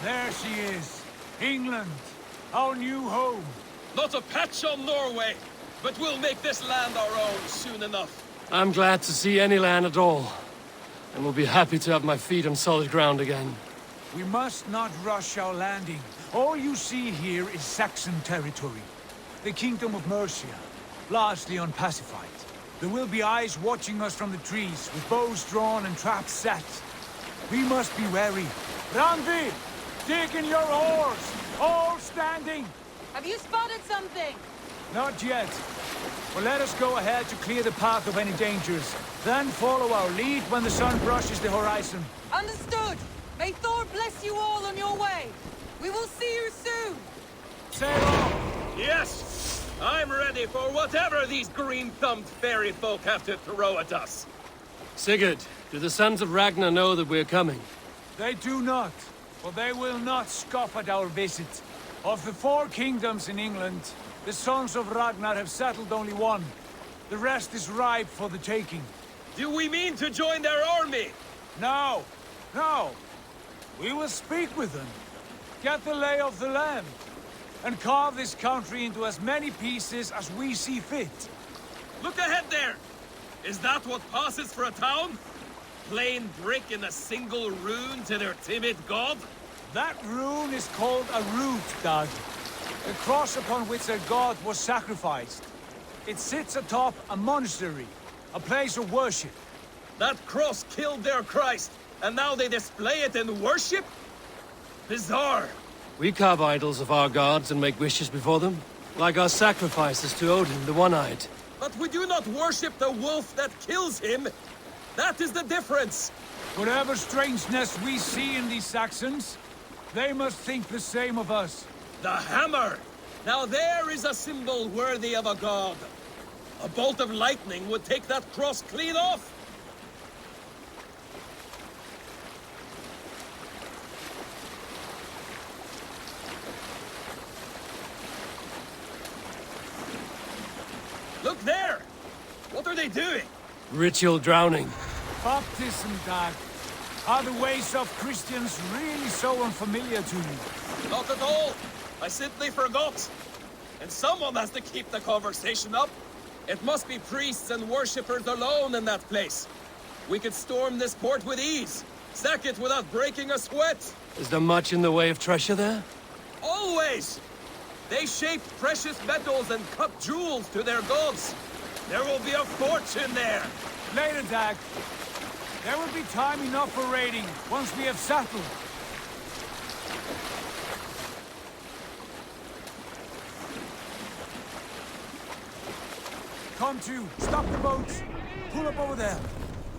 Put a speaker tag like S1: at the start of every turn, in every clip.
S1: There she is. England, our new home.
S2: Not a patch on Norway, but we'll make this land our own soon enough.
S3: I'm glad to see any land at all, and will be happy to have my feet on solid ground again.
S1: We must not rush our landing. All you see here is Saxon territory. The Kingdom of Mercia, largely unpacified. There will be eyes watching us from the trees, with bows drawn and traps set. We must be wary. Randi! Dig in your oars! All standing!
S4: Have you spotted something?
S1: Not yet. But let us go ahead to clear the path of any dangers. Then follow our lead when the sun brushes the horizon.
S4: Understood! May Thor bless you all on your way! We will see you soon!
S1: Sail on!
S2: Yes! I'm ready for whatever these green-thumbed fairy folk have to throw at us.
S3: Sigurd, do the sons of Ragnar know that we're coming?
S1: They do not, but they will not scoff at our visit. Of the 4 kingdoms in England, the sons of Ragnar have settled only one. The rest is ripe for the taking.
S2: Do we mean to join their army?
S1: No, no. We will speak with them, get the lay of the land, and carve this country into as many pieces as we see fit.
S2: Look ahead there! Is that what passes for a town? Plain brick in a single rune to their timid god?
S1: That rune is called a root, Dag. The cross upon which their god was sacrificed. It sits atop a monastery, a place of worship.
S2: That cross killed their Christ, and now they display it in worship? Bizarre.
S3: We carve idols of our gods and make wishes before them, like our sacrifices to Odin, the One-Eyed.
S2: But we do not worship the wolf that kills him. That is the difference.
S1: Whatever strangeness we see in these Saxons, they must think the same of us.
S2: The hammer! Now there is a symbol worthy of a god. A bolt of lightning would take that cross clean off. Look there! What are they doing?
S3: Ritual drowning.
S1: Baptism, Dag. Are the ways of Christians really so unfamiliar to you?
S2: Not at all. I simply forgot. And someone has to keep the conversation up. It must be priests and worshippers alone in that place. We could storm this port with ease. Sack it without breaking a sweat.
S3: Is there much in the way of treasure there?
S2: Always! They shaped precious metals and cut jewels to their gods. There will be a fortune there.
S1: Later, Dag. There will be time enough for raiding, once we have settled. Come to, stop the boats. Pull up over there.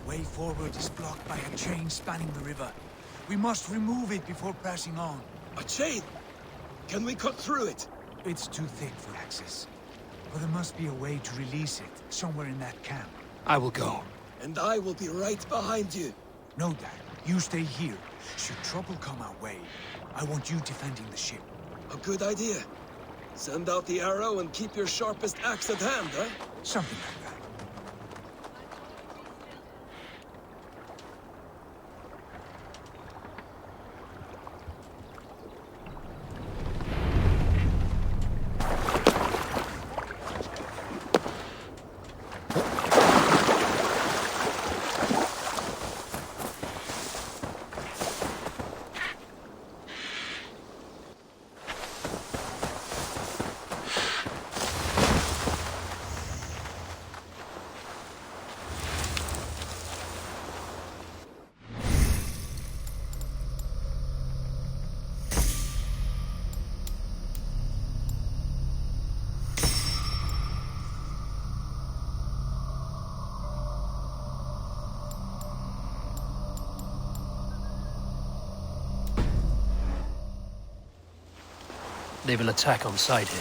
S1: The way forward is blocked by a chain spanning the river. We must remove it before pressing on.
S2: A chain? Can we cut through it?
S1: It's too thick for access. But there must be a way to release it, somewhere in that camp.
S3: I will go.
S2: And I will be right behind you.
S1: No, Dad. You stay here. Should trouble come our way, I want you defending the ship.
S2: A good idea. Send out the arrow and keep your sharpest axe at hand, huh?
S1: Something like that.
S3: They will attack on sight here.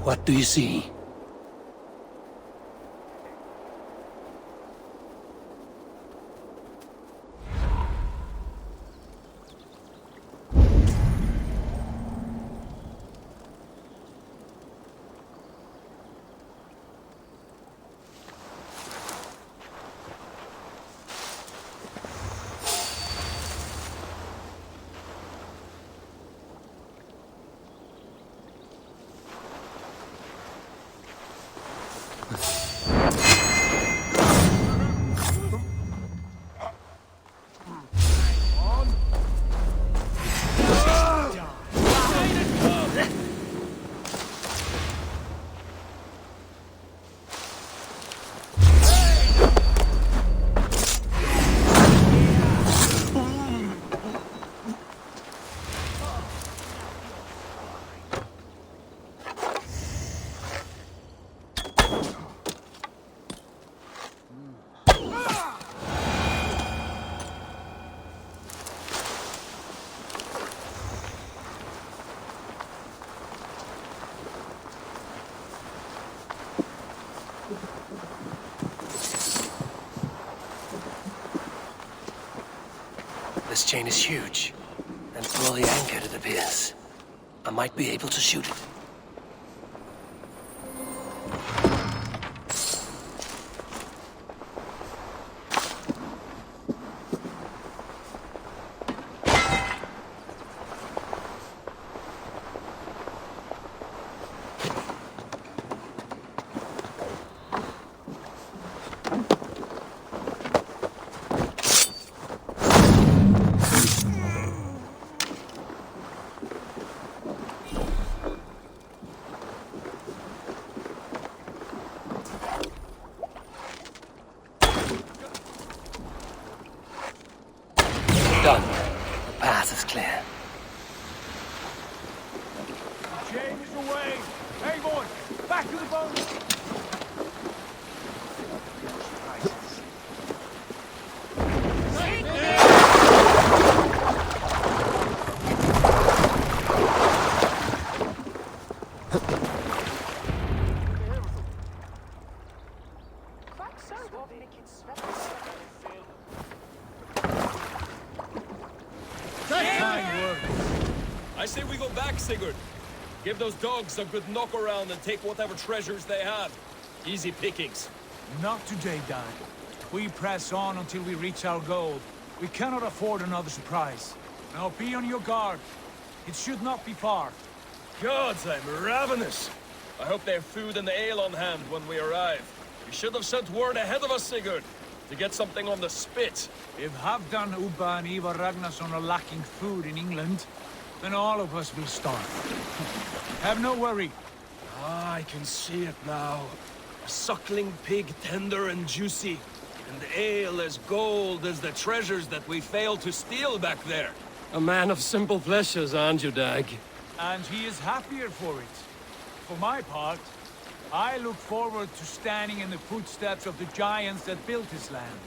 S3: What do you see? This chain is huge, and poorly anchored it appears. I might be able to shoot it. Done. The path is clear.
S1: The chain is away. Hey, boy, back to the boat.
S2: I say we go back, Sigurd. Give those dogs a good knock around and take whatever treasures they have. Easy pickings.
S1: Not today, Dad. We press on until we reach our goal. We cannot afford another surprise. Now be on your guard. It should not be far.
S2: Gods, I'm ravenous. I hope they have food and ale on hand when we arrive. You should have sent word ahead of us, Sigurd, to get something on the spit.
S1: If Halfdan, Ubba and Ivar Ragnarsson are lacking food in England, then all of us will starve. Have no worry.
S2: Ah, I can see it now. A suckling pig, tender and juicy. And ale as gold as the treasures that we failed to steal back there.
S3: A man of simple pleasures, aren't you, Dag?
S1: And he is happier for it. For my part, I look forward to standing in the footsteps of the giants that built this land.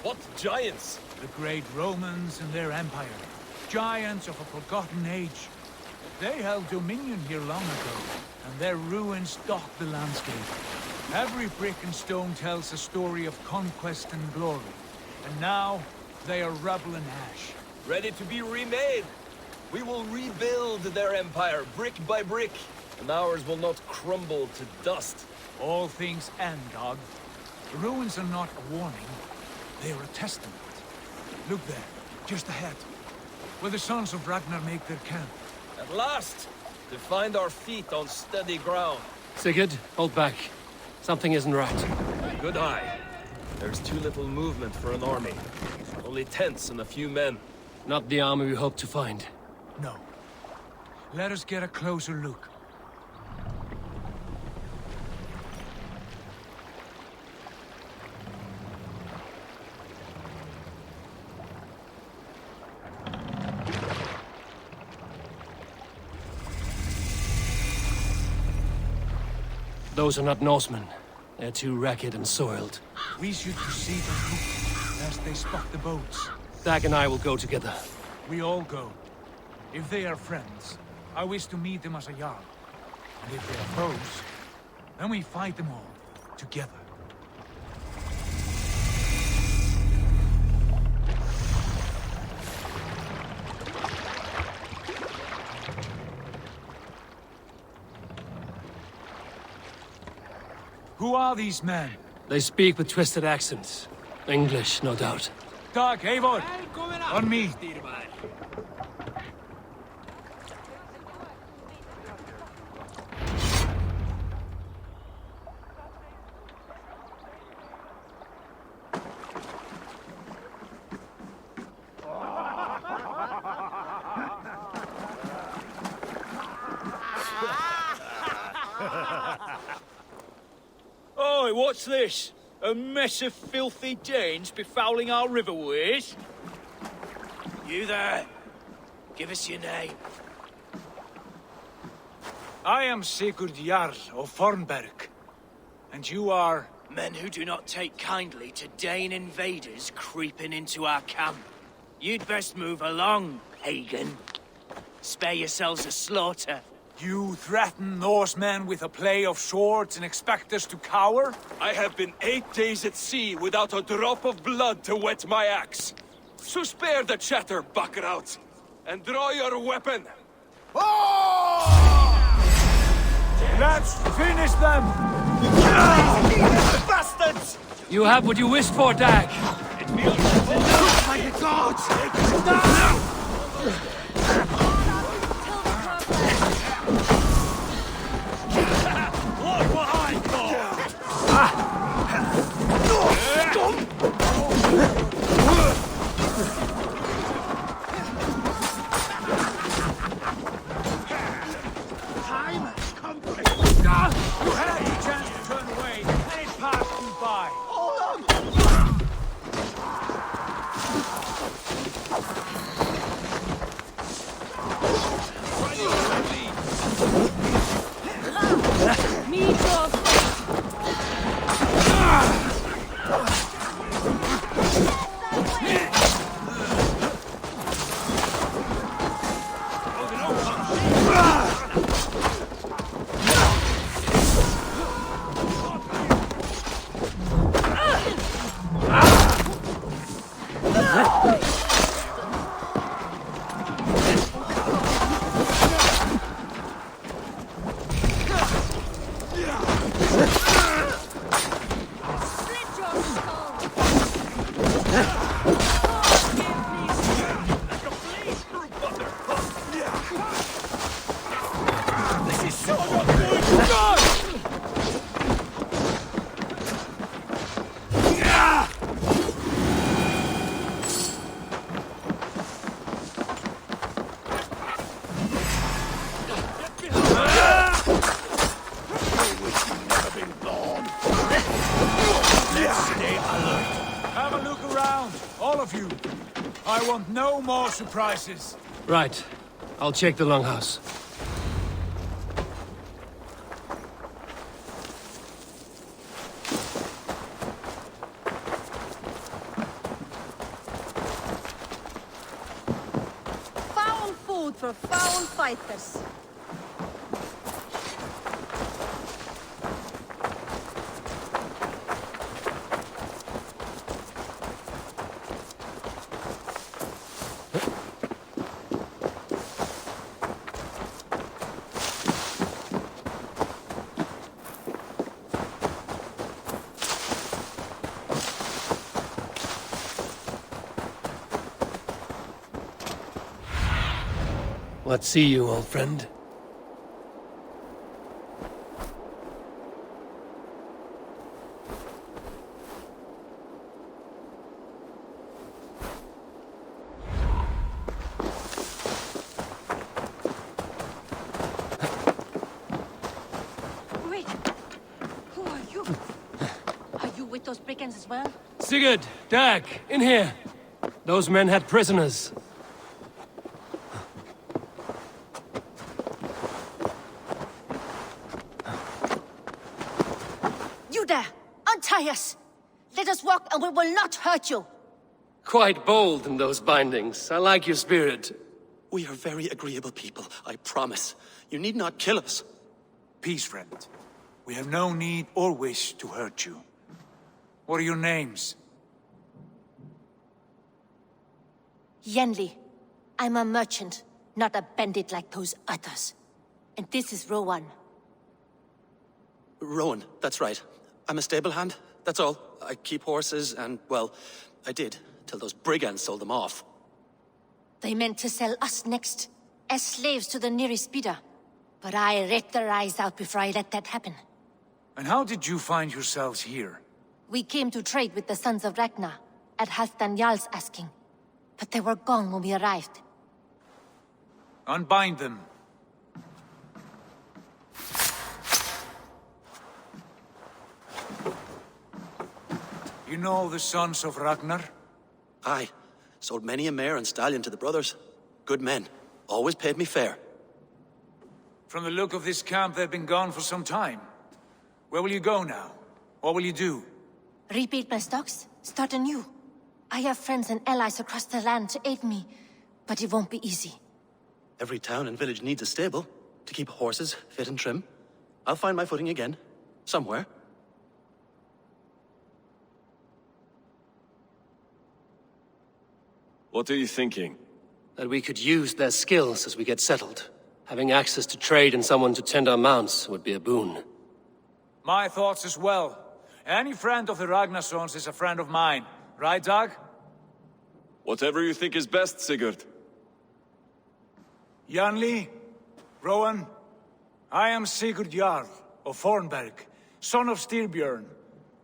S2: What giants?
S1: The great Romans and their empire. Giants of a forgotten age. They held dominion here long ago, and their ruins dot the landscape. Every brick and stone tells a story of conquest and glory. And now, they are rubble and ash.
S2: Ready to be remade. We will rebuild their empire, brick by brick, and ours will not crumble to dust.
S1: All things end, Dog. The ruins are not a warning. They are a testament. Look there, just ahead, where the sons of Ragnar make their camp.
S2: At last, to find our feet on steady ground.
S3: Sigurd, hold back. Something isn't right.
S2: Good eye. There's too little movement for an army. Only tents and a few men.
S3: Not the army we hoped to find.
S1: No. Let us get a closer look.
S3: Those are not Norsemen. They're too ragged and soiled.
S1: We should proceed on foot, lest they spot the boats.
S3: Dag and I will go together.
S1: We all go. If they are friends, I wish to meet them as a Jarl. And if they are foes, then we fight them all, together. Who are these men?
S3: They speak with twisted accents. English, no doubt.
S1: Dag, Eivor! On me!
S5: Oi, what's this? A mess of filthy Danes befouling our riverways? You there? Give us your name.
S1: I am Sigurd Jarl of Fornberg. And you are?
S5: Men who do not take kindly to Dane invaders creeping into our camp. You'd best move along, pagan. Spare yourselves a slaughter.
S1: You threaten Norsemen with a play of swords and expect us to cower?
S2: I have been 8 days at sea without a drop of blood to wet my axe. So spare the chatter, buckrouts, and draw your weapon.
S1: Let's finish them!
S2: Bastards!
S3: You have what you wished for, Dag.
S2: It feels oh my God! Look what I got!
S1: You had your chance to turn away, and it passed you by.
S4: Meet your
S1: Have a look around, all of you. I want no more surprises.
S3: Right. I'll check the longhouse.
S4: foul food for foul fighters.
S3: Let's see you, old friend.
S4: Wait, who are you? Are you with those brigands as well?
S3: Sigurd, Dag, in here. Those men had prisoners.
S4: You there! Untie us! Let us walk and we will not hurt you!
S3: Quite bold in those bindings. I like your spirit.
S6: We are very agreeable people, I promise. You need not kill us.
S1: Peace, friend. We have no need or wish to hurt you. What are your names?
S4: Yenli. I'm a merchant, not a bandit like those others. And this is Rowan.
S6: Rowan, that's right. I'm a stable hand, that's all. I keep horses and, well, I did, till those brigands sold them off.
S4: They meant to sell us next, as slaves to the nearest bidder. But I ripped their eyes out before I let that happen.
S1: And how did you find yourselves here?
S4: We came to trade with the Sons of Ragnar, at Halfdan Jarl's asking. But they were gone when we arrived.
S1: Unbind them. You know the Sons of Ragnar?
S6: Aye, sold many a mare and stallion to the brothers. Good men, always paid me fair.
S1: From the look of this camp, they've been gone for some time. Where will you go now? What will you do?
S4: Rebuild my stocks, start anew. I have friends and allies across the land to aid me, but it won't be easy.
S6: Every town and village needs a stable to keep horses fit and trim. I'll find my footing again, somewhere.
S7: What are you thinking?
S3: That we could use their skills as we get settled. Having access to trade and someone to tend our mounts would be a boon.
S1: My thoughts as well. Any friend of the Ragnarsons is a friend of mine. Right, Dag?
S7: Whatever you think is best, Sigurd.
S1: Janli, Rowan, I am Sigurd Jarl of Fornberg, son of Styrbjörn.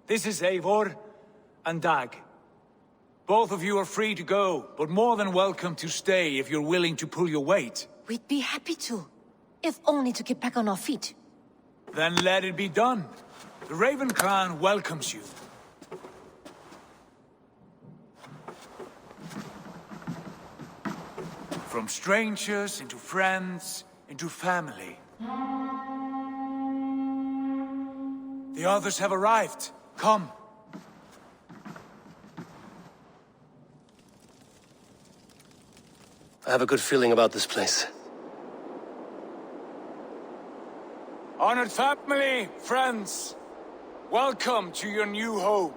S1: This is Eivor and Dag. Both of you are free to go, but more than welcome to stay if you're willing to pull your weight.
S4: We'd be happy to, if only to get back on our feet.
S1: Then let it be done. The Raven clan welcomes you. From strangers into friends, into family. The others have arrived. Come.
S3: I have a good feeling about this place.
S1: Honored family, friends, welcome to your new home.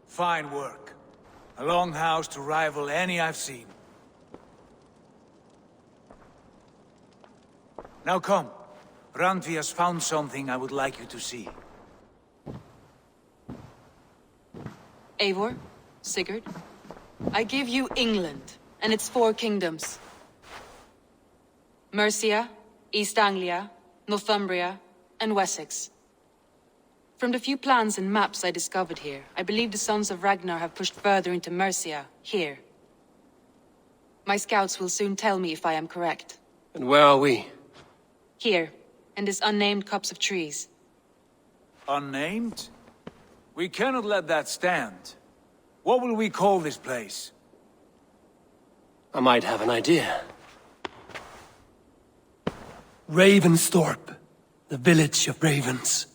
S1: Fine work. A longhouse to rival any I've seen. Now come. Randvi has found something I would like you to see.
S8: Eivor, Sigurd, I give you England and its 4 kingdoms. Mercia, East Anglia, Northumbria, and Wessex. From the few plans and maps I discovered here, I believe the Sons of Ragnar have pushed further into Mercia, here. My scouts will soon tell me if I am correct.
S3: And where are we?
S8: Here, in this unnamed copse of trees.
S1: Unnamed? We cannot let that stand. What will we call this place?
S3: I might have an idea. Ravensthorpe, the village of ravens.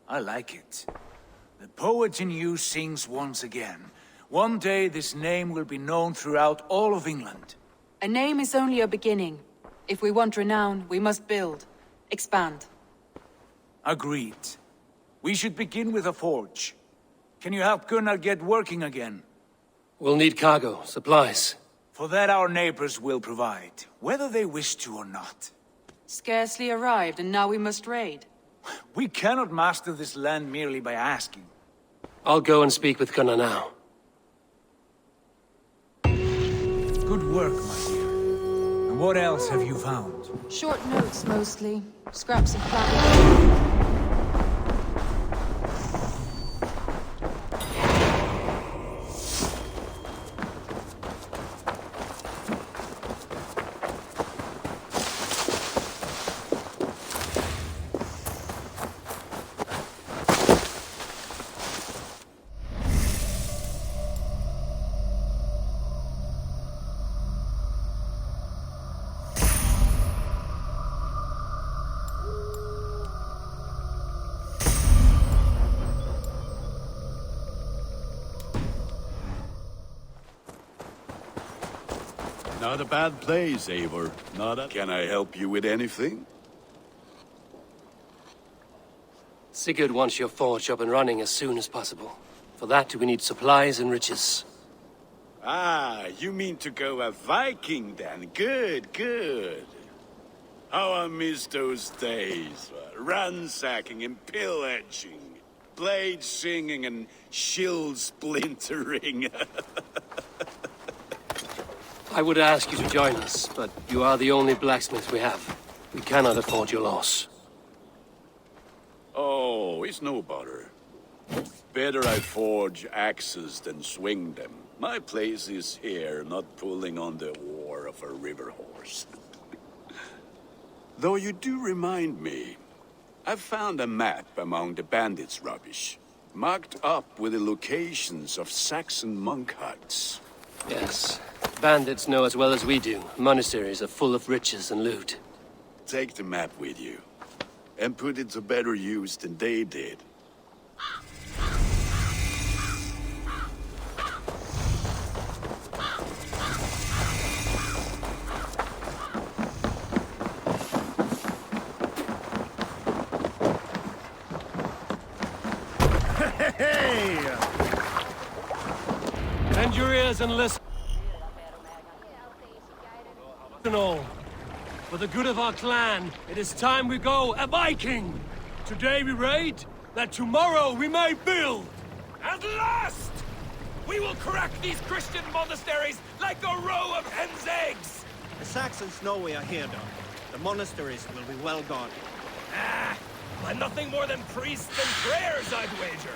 S1: I like it. The poet in you sings once again. One day this name will be known throughout all of England.
S8: A name is only a beginning. If we want renown, we must build, expand.
S1: Agreed. We should begin with a forge. Can you help Gunnar get working again?
S3: We'll need cargo, supplies.
S1: For that our neighbors will provide, whether they wish to or not.
S8: Scarcely arrived, and now we must raid.
S1: We cannot master this land merely by asking.
S3: I'll go and speak with Gunnar now.
S1: Good work, my dear. And what else have you found?
S8: Short notes, mostly. Scraps of planning.
S9: Not a bad place, Eivor. Not a...
S10: Can I help you with anything?
S3: Sigurd wants your forge up and running as soon as possible. For that, we need supplies and riches.
S10: Ah, you mean to go a Viking then? Good, good. How I miss those days. Ransacking and pillaging. Blade singing and shield splintering.
S3: I would ask you to join us, but you are the only blacksmith we have. We cannot afford your loss.
S10: Oh, it's no bother. Better I forge axes than swing them. My place is here, not pulling on the oar of a river horse. Though you do remind me, I found a map among the bandits' rubbish, marked up with the locations of Saxon monk huts.
S3: Yes. Bandits know as well as we do. Monasteries are full of riches and loot.
S10: Take the map with you, and put it to better use than they did.
S9: Hey!
S3: Bend your ears and listen all. For the good of our clan, it is time we go a Viking! Today we raid, that tomorrow we may build!
S2: At last! We will crack these Christian monasteries like a row of hen's eggs!
S11: The Saxons know we are here, though. The monasteries will be well guarded.
S2: Ah, by nothing more than priests and prayers, I'd wager.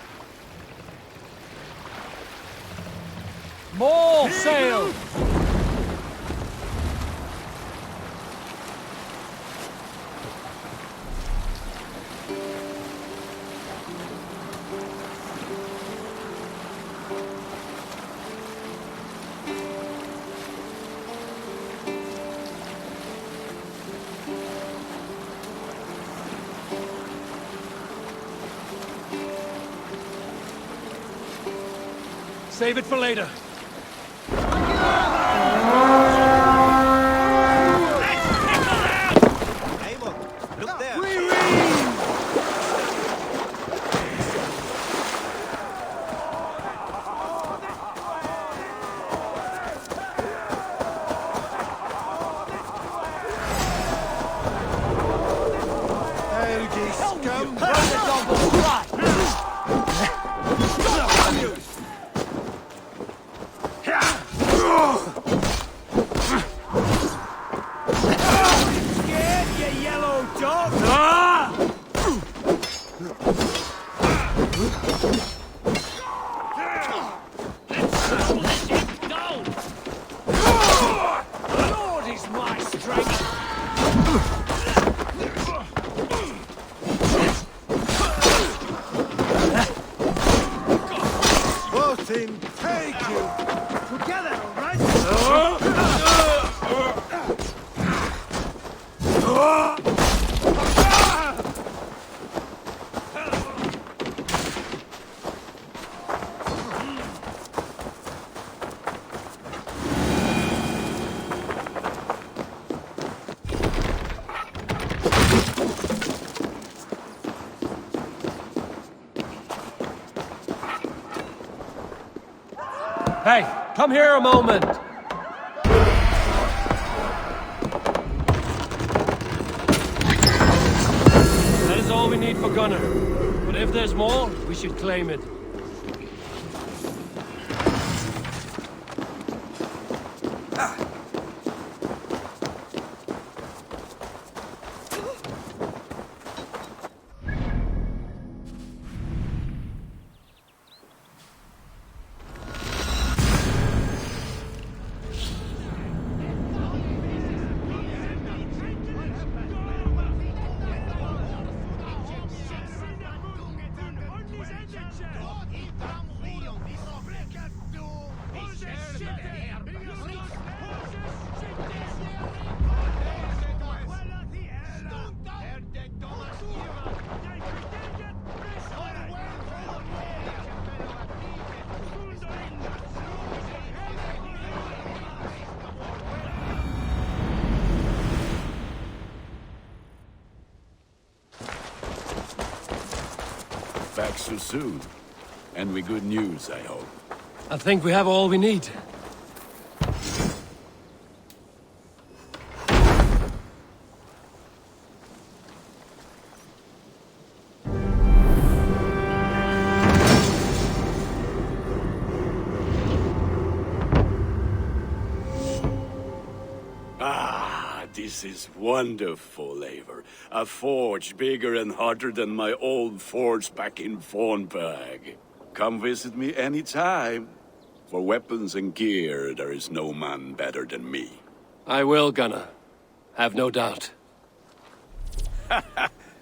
S1: More sail!
S3: Save it for later.
S11: Look there!
S3: Hey, come here a moment! That is all we need for Gunner. But if there's more, we should claim it.
S10: Back so soon. And with good news, I hope.
S3: I think we have all we need.
S10: This is wonderful, Eivor. A forge bigger and hotter than my old forge back in Fornburg. Come visit me anytime. For weapons and gear, there is no man better than me.
S3: I will, Gunnar. Have no doubt.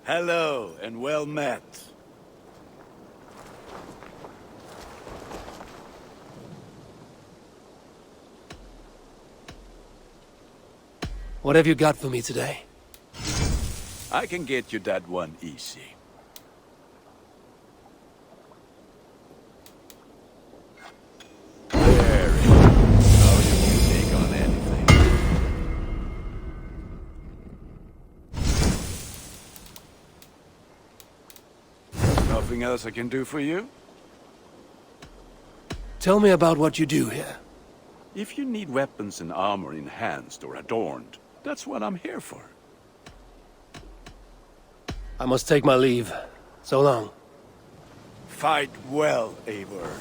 S10: Hello, and well met.
S3: What have you got for me today?
S10: I can get you that one easy. There it is. Now you can take on anything. Nothing else I can do for you?
S3: Tell me about what you do here.
S10: If you need weapons and armor enhanced or adorned, that's what I'm here for.
S3: I must take my leave. So long.
S10: Fight well, Eivor.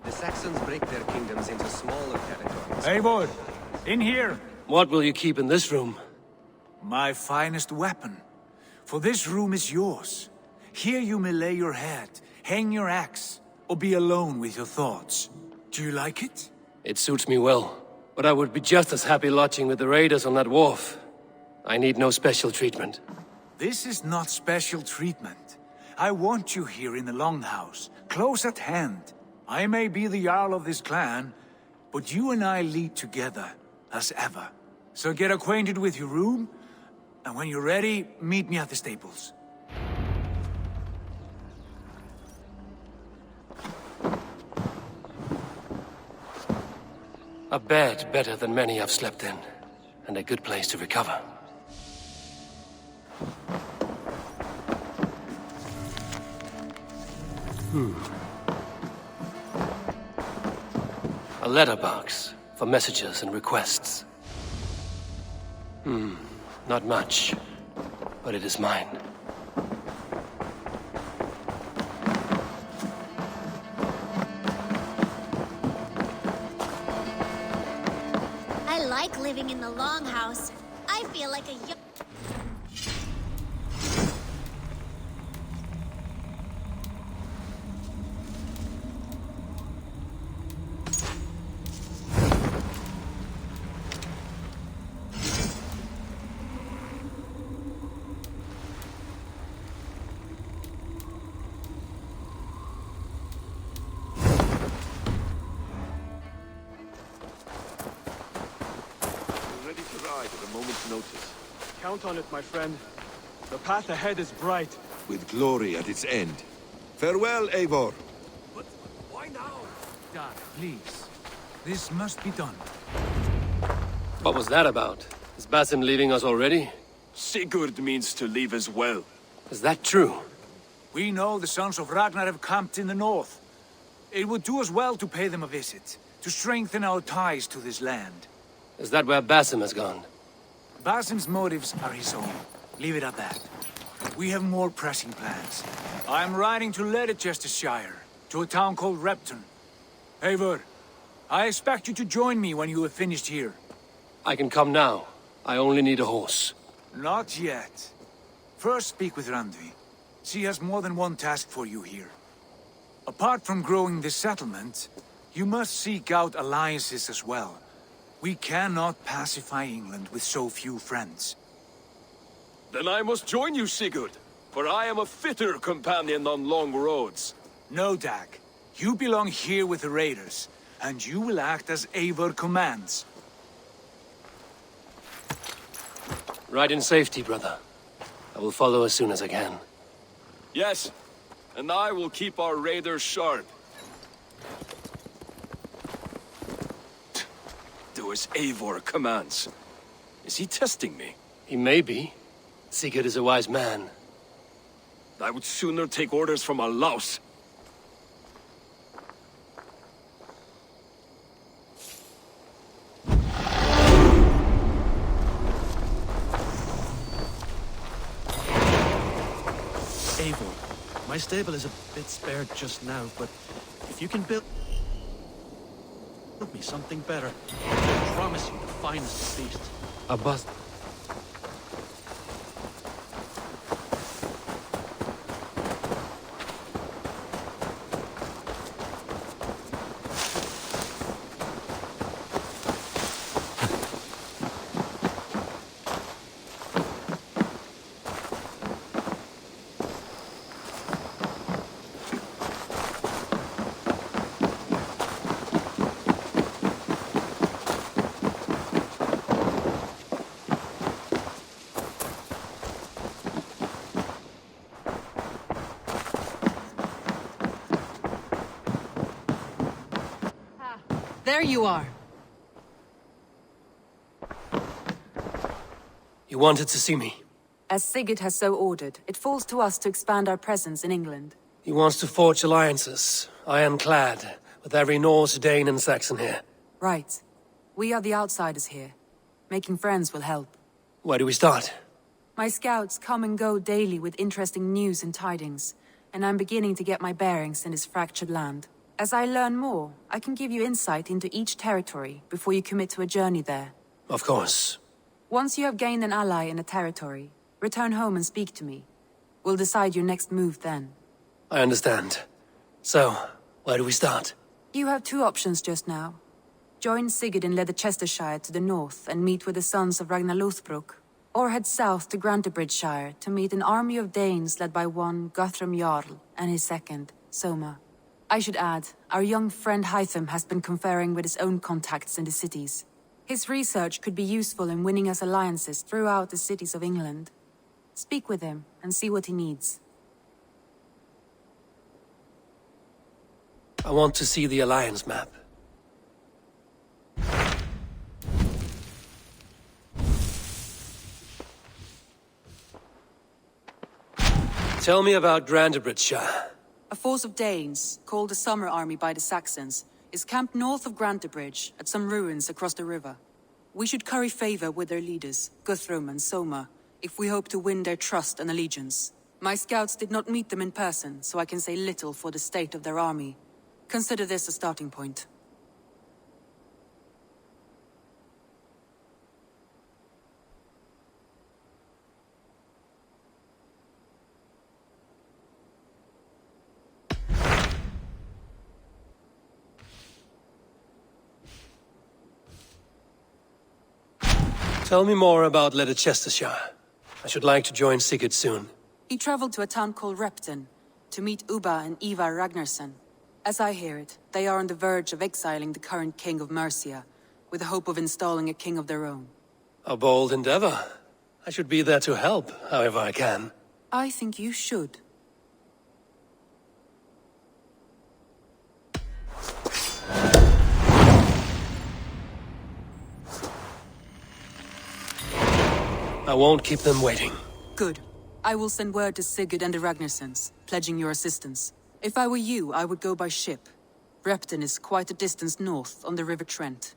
S12: Saxons break their kingdoms into smaller territories.
S1: Eivor, in here!
S3: What will you keep in this room?
S1: My finest weapon. For this room is yours. Here you may lay your head, hang your axe, or be alone with your thoughts. Do you like it?
S3: It suits me well, but I would be just as happy lodging with the raiders on that wharf. I need no special treatment.
S1: This is not special treatment. I want you here in the Longhouse, close at hand. I may be the Jarl of this clan, but you and I lead together, as ever. So get acquainted with your room, and when you're ready, meet me at the stables.
S3: A bed better than many I've slept in, and a good place to recover. A letterbox for messages and requests. Not much, but it is mine.
S13: I like living in the Longhouse. I feel like a young...
S14: Notice. Count on it, my friend. The path ahead is bright.
S15: With glory at its end. Farewell, Eivor.
S1: But why now? Dad, please. This must be done.
S3: What was that about? Is Basim leaving us already?
S7: Sigurd means to leave as well.
S3: Is that true?
S1: We know the sons of Ragnar have camped in the north. It would do us well to pay them a visit, to strengthen our ties to this land.
S3: Is that where Basim has gone?
S1: Basim's motives are his own. Leave it at that. We have more pressing plans. I am riding to Leicestershire, to a town called Repton. Eivor, I expect you to join me when you have finished here.
S3: I can come now. I only need a horse.
S1: Not yet. First speak with Randvi. She has more than one task for you here. Apart from growing this settlement, you must seek out alliances as well. We cannot pacify England with so few friends.
S7: Then I must join you, Sigurd, for I am a fitter companion on long roads.
S1: No, Dag. You belong here with the raiders, and you will act as Eivor commands.
S3: Ride in safety, brother. I will follow as soon as I can.
S7: Yes, and I will keep our raiders sharp. Do as Eivor commands. Is he testing me?
S3: He may be. Sigurd is a wise man.
S7: I would sooner take orders from a louse.
S6: Eivor, my stable is a bit spared just now, but if you can build me something better, I promise you the finest of beasts.
S3: A bus.
S8: There you are.
S3: You wanted to see me?
S8: As Sigurd has so ordered, it falls to us to expand our presence in England.
S3: He wants to forge alliances, ironclad, with every Norse, Dane and Saxon here.
S8: Right. We are the outsiders here. Making friends will help.
S3: Where do we start?
S8: My scouts come and go daily with interesting news and tidings, and I'm beginning to get my bearings in this fractured land. As I learn more, I can give you insight into each territory before you commit to a journey there.
S3: Of course.
S8: Once you have gained an ally in a territory, return home and speak to me. We'll decide your next move then.
S3: I understand. So, where do we start?
S8: You have two options just now. Join Sigurd in Leicestershire to the north and meet with the sons of Ragnar Lothbrok, or head south to Grantebridgeshire to meet an army of Danes led by one Guthrum Jarl and his second, Soma. I should add, our young friend Hytham has been conferring with his own contacts in the cities. His research could be useful in winning us alliances throughout the cities of England. Speak with him and see what he needs.
S3: I want to see the alliance map. Tell me about Grantebridgeshire.
S8: A force of Danes, called the Summer Army by the Saxons, is camped north of Grantebridge at some ruins across the river. We should curry favor with their leaders, Guthrum and Soma, if we hope to win their trust and allegiance. My scouts did not meet them in person, so I can say little for the state of their army. Consider this a starting point.
S3: Tell me more about Leicestershire. I should like to join Sigurd soon.
S8: He traveled to a town called Repton to meet Ubba and Ivar Ragnarsson. As I hear it, they are on the verge of exiling the current king of Mercia, with the hope of installing a king of their own.
S3: A bold endeavor. I should be there to help, however I can.
S8: I think you should.
S3: I won't keep them waiting.
S8: Good. I will send word to Sigurd and the Ragnarssons, pledging your assistance. If I were you, I would go by ship. Repton is quite a distance north on the River Trent.